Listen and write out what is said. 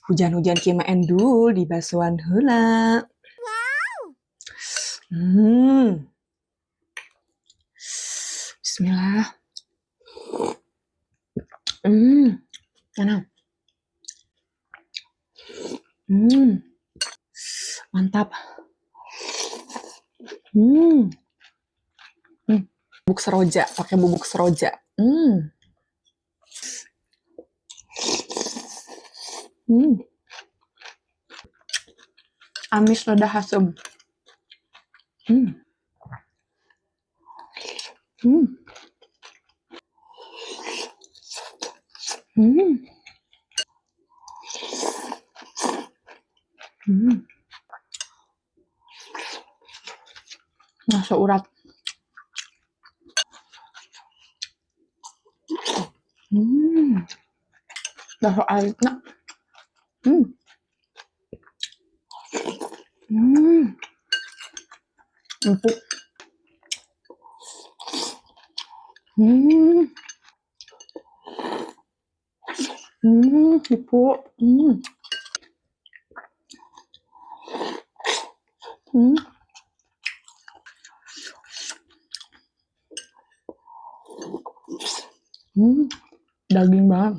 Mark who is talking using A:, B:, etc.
A: Hujan-hujan kieu mah endul di basuhan heula. Hmm. Bismillah. Tenang. Mantap. Bubuk seroja, pakai bubuk seroja. Amis rada hasem. Nasa urat. Nasa alit na. Empuk. Empuk. Daging banget.